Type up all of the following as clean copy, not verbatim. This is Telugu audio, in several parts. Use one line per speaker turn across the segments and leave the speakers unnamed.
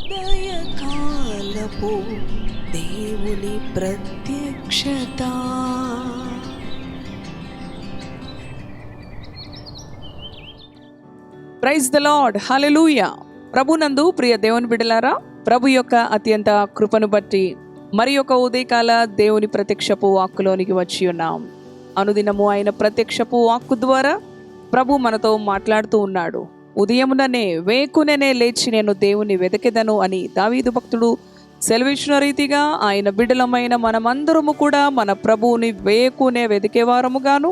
ఉదయకాలపు దేవుని ప్రత్యక్షత.
ప్రైజ్ ద లార్డ్, హల్లెలూయా. ప్రభునందు ప్రియ దేవుని బిడ్డలారా, ప్రభు యొక్క అత్యంత కృపను బట్టి మరి యొక్క ఉదయకాల దేవుని ప్రత్యక్షపు వాక్కులోనికి వచ్చి ఉన్నాం. అనుదినము ఆయన ప్రత్యక్షపు వాక్కు ద్వారా ప్రభు మనతో మాట్లాడుతూ ఉన్నాడు. ఉదయముననే వేకుననే లేచి నేను దేవుని వెతికెదను అని దావీదు భక్తుడు సెలవిచ్చిన రీతిగా ఆయన బిడ్డలమైన మనమందరము కూడా మన ప్రభువుని వేకునే వెతికేవారముగాను,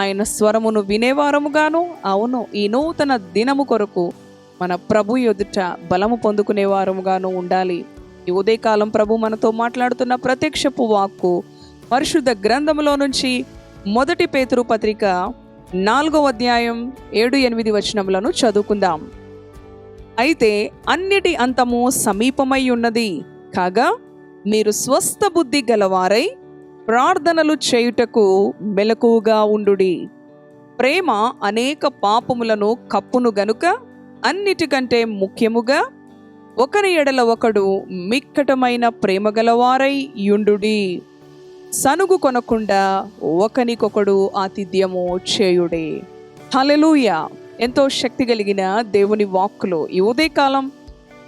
ఆయన స్వరమును వినేవారముగాను, అవును ఈ నూతన దినము కొరకు మన ప్రభు ఎదుట బలము పొందుకునేవారముగాను ఉండాలి. ఈ ఉదయకాలం ప్రభు మనతో మాట్లాడుతున్న ప్రత్యక్షపు వాక్కు పరిశుద్ధ గ్రంథములో నుంచి మొదటి పేతురు పత్రిక 4వ అధ్యాయం 7-8 వచనములను చదువుకుందాం. అయితే అన్నిటి అంతము సమీపమై ఉన్నది కాగా మీరు స్వస్థ బుద్ధి గలవారై ప్రార్థనలు చేయుటకు మెలకువగా ఉండుడి. ప్రేమ అనేక పాపములను కప్పును గనుక అన్నిటికంటే ముఖ్యముగా ఒకరి ఎడల ఒకడు మిక్కటమైన ప్రేమ గలవారై యుండుడి. సనుగు కొనకుండా ఒకనికొకడు ఆతిథ్యము చేయుడే. హల్లెలూయా. ఎంతో శక్తి కలిగిన దేవుని వాక్కులు ఈ ఉదయకాలం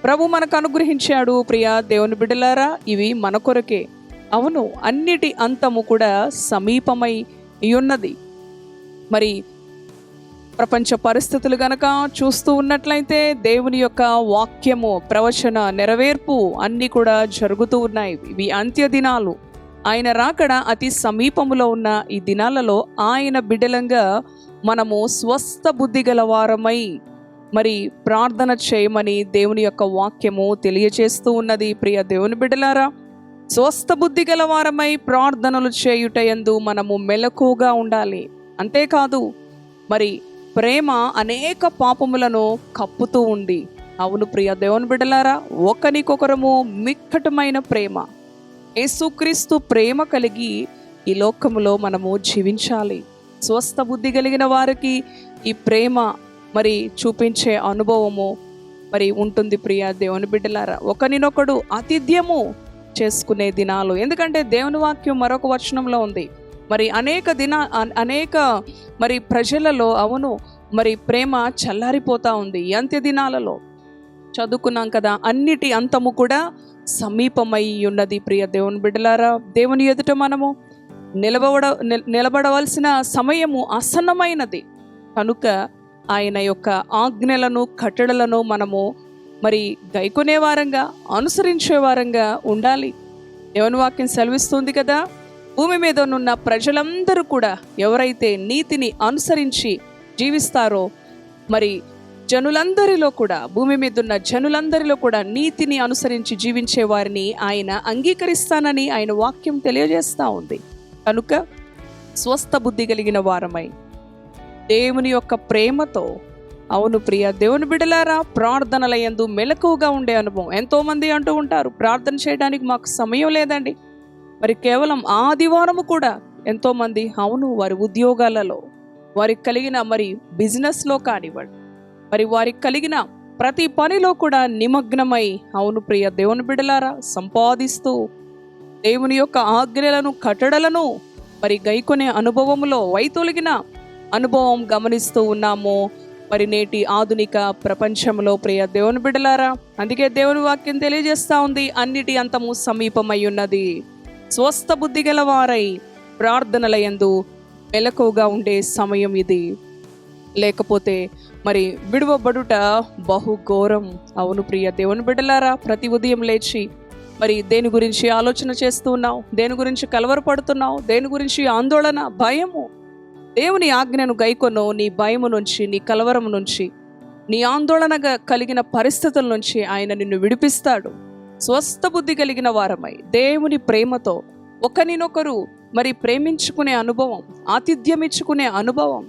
ప్రభు మనకు అనుగ్రహించాడు. ప్రియ దేవుని బిడ్డలారా, ఇవి మన కొరకే. అవును, అన్నిటి అంతము కూడా సమీపమై ఉన్నది. మరి ప్రపంచ పరిస్థితులు గనక చూస్తూ ఉన్నట్లయితే దేవుని యొక్క వాక్యము, ప్రవచన నెరవేర్పు అన్నీ కూడా జరుగుతూ ఉన్నాయి. ఇవి అంత్య దినాలు. ఆయన రాకడ అతి సమీపములో ఉన్న ఈ దినాలలో ఆయన బిడ్డలంగా మనము స్వస్థ బుద్ధి గలవారమై మరి ప్రార్థన చేయమని దేవుని యొక్క వాక్యము తెలియజేస్తూ ఉన్నది. ప్రియ దేవుని బిడ్డలారా, స్వస్థ బుద్ధి గలవారమై ప్రార్థనలు చేయుటయందు మనము మెలకుగా ఉండాలి. అంతేకాదు, మరి ప్రేమ అనేక పాపములను కప్పుతూ ఉంది. అవును ప్రియ దేవుని బిడ్డలారా, ఒకరికొకరము మిక్కటమైన ప్రేమ, యేసుక్రీస్తు ప్రేమ కలిగి ఈ లోకములో మనము జీవించాలి. స్వస్థ బుద్ధి కలిగిన వారికి ఈ ప్రేమ మరి చూపించే అనుభవము మరి ఉంటుంది. ప్రియ దేవుని బిడ్డలారా, ఒకరినొకడు ఆతిథ్యము చేసుకునే దినాలు. ఎందుకంటే దేవుని వాక్యం మరొక వచనంలో ఉంది, మరి అనేక మరి ప్రజలలో అవును మరి ప్రేమ చల్లారిపోతా ఉంది. ఈ అంత్య దినాలలో చదువుకున్నాం కదా, అన్నిటి అంతము కూడా సమీపమై ఉన్నది. ప్రియ దేవుని బిడ్డలారా, దేవుని ఎదుట మనము నిలబడవలసిన సమయము ఆసన్నమైనది కనుక ఆయన యొక్క ఆజ్ఞలను కట్టడలను మనము మరి గైకొనే వారంగా, అనుసరించే వారంగా ఉండాలి. దేవుని వాక్యం సెలవిస్తుంది కదా, భూమి మీద ఉన్న ప్రజలందరూ కూడా ఎవరైతే నీతిని అనుసరించి జీవిస్తారో, మరి జనులందరిలో కూడా, భూమి మీద ఉన్న జనులందరిలో కూడా నీతిని అనుసరించి జీవించే వారిని ఆయన అంగీకరిస్తానని ఆయన వాక్యం తెలియజేస్తూ ఉంది. కనుక స్వస్థ బుద్ధి కలిగిన వారమై దేవుని యొక్క ప్రేమతో, అవును ప్రియ దేవుని బిడ్డలారా, ప్రార్థనల యందు మెలకువగా ఉండే అనుభవం. ఎంతోమంది అంటూ ఉంటారు, ప్రార్థన చేయడానికి మాకు సమయం లేదండి. మరి కేవలం ఆదివారము కూడా ఎంతోమంది అవును వారి ఉద్యోగాలలో, వారికి కలిగిన మరి బిజినెస్లో కానివ్వండి, మరి వారికి కలిగిన ప్రతి పనిలో కూడా నిమగ్నమై అవును ప్రియ దేవుని బిడ్డలారా సంపాదిస్తూ దేవుని యొక్క ఆజ్ఞలను కట్టడలను మరి గైకొనే అనుభవములో వైతొలిగిన అనుభవం గమనిస్తూ ఉన్నాము మరి నేటి ఆధునిక ప్రపంచంలో. ప్రియ దేవుని బిడ్డలారా, అందుకే దేవుని వాక్యం తెలియజేస్తూ ఉంది, అన్నిటి అంతము సమీపమై ఉన్నది. స్వస్థ బుద్ధి గల వారై ప్రార్థనల యందు మెలకువగా ఉండే సమయం ఇది. లేకపోతే మరి విడువబడుట బహు ఘోరం. అవును ప్రియ దేవుని బిడ్డలారా, ప్రతి ఉదయం లేచి మరి దేని గురించి ఆలోచన చేస్తూ ఉన్నావు, దేని గురించి కలవరపడుతున్నావు, దేని గురించి ఆందోళన, భయము. దేవుని ఆజ్ఞను గైకొను నీ భయము నుంచి, నీ కలవరం నుంచి, నీ ఆందోళనగా కలిగిన పరిస్థితుల నుంచి ఆయన నిన్ను విడిపిస్తాడు. స్వస్థ బుద్ధి కలిగిన వారమై దేవుని ప్రేమతో ఒకరినొకరు మరి ప్రేమించుకునే అనుభవం, ఆతిథ్యం ఇచ్చుకునే అనుభవం.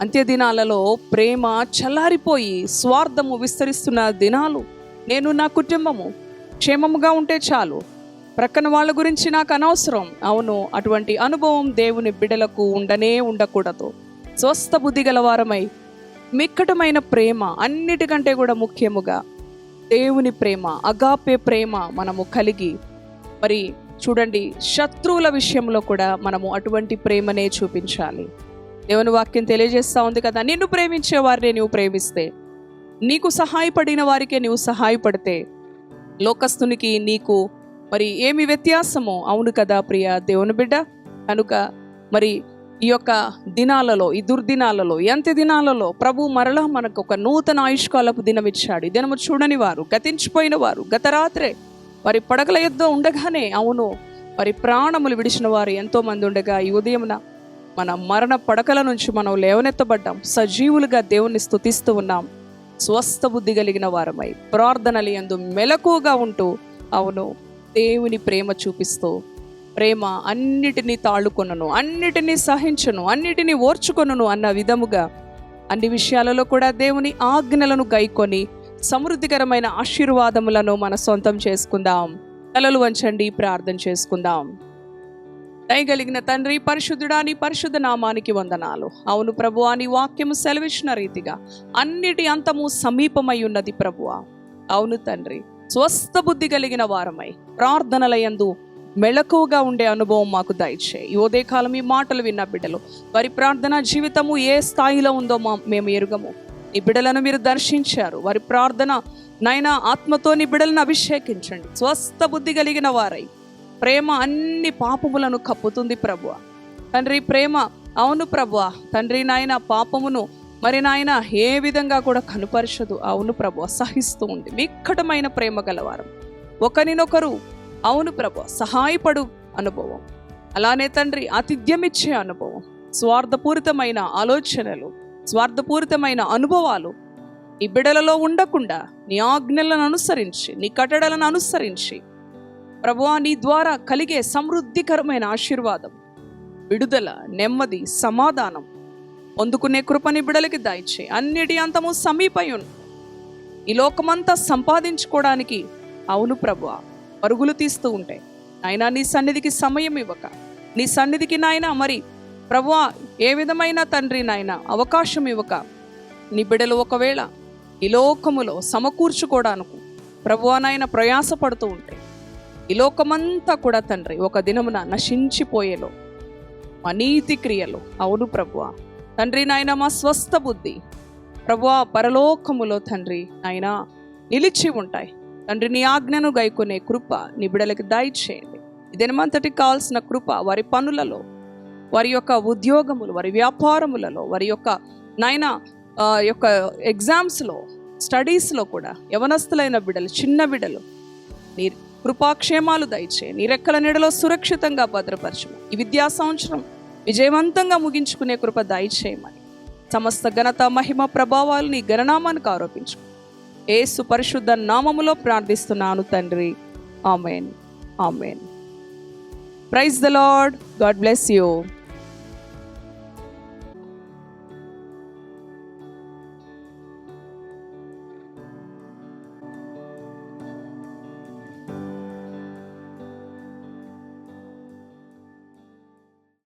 అంత్యదినాలలో ప్రేమ చల్లారిపోయి స్వార్థము విస్తరిస్తున్న దినాలు. నేను నా కుటుంబము క్షేమముగా ఉంటే చాలు, ప్రక్కన వాళ్ళ గురించి నాకు అనవసరం. అవును, అటువంటి అనుభవం దేవుని బిడ్డలకు ఉండకూడదు. స్వస్థ బుద్ధి గల వారమై మిక్కటమైన ప్రేమ, అన్నిటికంటే కూడా ముఖ్యముగా దేవుని ప్రేమ, అగాపే ప్రేమ మనము కలిగి, మరి చూడండి, శత్రువుల విషయంలో కూడా మనము అటువంటి ప్రేమనే చూపించాలి. దేవుని వాక్యం తెలియజేస్తూ ఉంది కదా, నిన్ను ప్రేమించే వారిని నువ్వు ప్రేమిస్తే, నీకు సహాయపడిన వారికే నువ్వు సహాయపడితే లోకస్తునికి నీకు మరి ఏమి వ్యత్యాసమో? అవును కదా ప్రియ దేవుని బిడ్డ. కనుక మరి ఈ యొక్క దినాలలో, ఈ దుర్దినాలలో, అంత్య దినాలలో ప్రభు మరలా మనకు ఒక నూతన ఆయుష్కాలపు దినం ఇచ్చాడు. ఈ దినము చూడని వారు, గతించిపోయిన వారు, గత రాత్రే వారి పడగల యుద్ధం ఉండగానే, అవును, వారి ప్రాణములు విడిచిన వారు ఎంతో మంది ఉండగా, ఈ ఉదయమున మన మరణ పడకల నుంచి మనం లేవనెత్తబడ్డాం. సజీవులుగా దేవుణ్ణి స్తుతిస్తూ ఉన్నాం. స్వస్థ బుద్ధి కలిగిన వారమై ప్రార్థనలు యందు మెలకువగా ఉంటూ, అవును, దేవుని ప్రేమ చూపిస్తూ, ప్రేమ అన్నిటినీ తాళుకొనును, అన్నిటినీ సహించును, అన్నిటినీ ఓర్చుకొనును అన్న విధముగా అన్ని విషయాలలో కూడా దేవుని ఆజ్ఞలను గైకొని సమృద్ధికరమైన ఆశీర్వాదములను మన సొంతం చేసుకుందాం. తలలు వంచండి, ప్రార్థన చేసుకుందాం. దయగలిగిన తండ్రి, పరిశుద్ధుడా, నీ పరిశుద్ధ నామానికి వందనాలు. అవును ప్రభువా, నీ వాక్యము సెలవిచ్చిన రీతిగా అన్నిటి అంతము సమీపమై ఉన్నది ప్రభువా. అవును తండ్రి, స్వస్థ బుద్ధి కలిగిన వారమై ప్రార్థనల యందు మెళకువగా ఉండే అనుభవం మాకు దయచేయి. ఈ ఉదయకాలం ఈ మాటలు విన్న బిడ్డలు, వారి ప్రార్థన జీవితము ఏ స్థాయిలో ఉందో మేము ఎరుగము. నీ బిడ్డలను మీరు దర్శించారు. వారి ప్రార్థన నైనా ఆత్మతో నీ బిడ్డలను అభిషేకించండి. స్వస్థ బుద్ధి కలిగిన వారై ప్రేమ అన్ని పాపములను కప్పుతుంది ప్రభువా. తండ్రి ప్రేమ, అవును ప్రభువా తండ్రి నాయన, పాపమును మరి నాయన ఏ విధంగా కూడా కనుపరచదు. అవును ప్రభువా, సహిస్తూ ఉంది. వికటమైన ప్రేమ గలవారం, ఒకరినొకరు, అవును ప్రభువా, సహాయపడు అనుభవం. అలానే తండ్రి ఆతిథ్యమిచ్చే అనుభవం, స్వార్థపూరితమైన ఆలోచనలు, స్వార్థపూరితమైన అనుభవాలు ఈ బిడలలో ఉండకుండా నీ ఆజ్ఞలను అనుసరించి, నీ కట్టడలను అనుసరించి ప్రభువా, నీ ద్వారా కలిగే సమృద్ధికరమైన ఆశీర్వాదం, విడుదల, నెమ్మది, సమాధానం పొందుకునే కృపని బిడలకి దయచేయి. అన్నిటి అంతము సమీపై ఉంది. ఈ లోకమంతా సంపాదించుకోవడానికి, అవును ప్రభువా, పరుగులు తీస్తూ ఉంటే నాయనా నీ సన్నిధికి సమయం ఇవ్వక, నీ సన్నిధికి నాయన మరి ప్రభువా ఏ విధమైన తండ్రి నాయన అవకాశం ఇవ్వక, నీ బిడలు ఒకవేళ ఈ లోకములో సమకూర్చుకోవడానికి ప్రభువా నాయన ప్రయాసపడుతూ ఉంటే, ఈ లోకమంతా కూడా తండ్రి ఒక దినమున నశించిపోయేలో అనీతి క్రియలు, అవును ప్రభువా తండ్రి నాయన, మా స్వస్థ బుద్ధి ప్రభువా పరలోకములో తండ్రి నాయన నిలిచి ఉంటాయి. తండ్రి నీ ఆజ్ఞను గైకొనే కృప నీ బిడలకి దయచేయండి. ఈ దినమంతటికి కావాల్సిన కృప వారి పనులలో, వారి యొక్క ఉద్యోగములు, వారి వ్యాపారములలో, వారి యొక్క నాయన యొక్క ఎగ్జామ్స్లో, స్టడీస్లో కూడా యవనస్తులైన బిడలు, చిన్న బిడలు నీ కృపాక్షేమాలు దయచేయి. నీ రెక్కల నీడలో సురక్షితంగా భద్రపరచము. ఈ విద్యా సంవత్సరం విజయవంతంగా ముగించుకునే కృప దయచేయమని సమస్త ఘనత, మహిమ, ప్రభావాలు నీ గణనామానికి ఆరోపించు. యేసు పరిశుద్ధ నామములో ప్రార్థిస్తున్నాను తండ్రి. Amen, amen. Praise the lord. God bless you.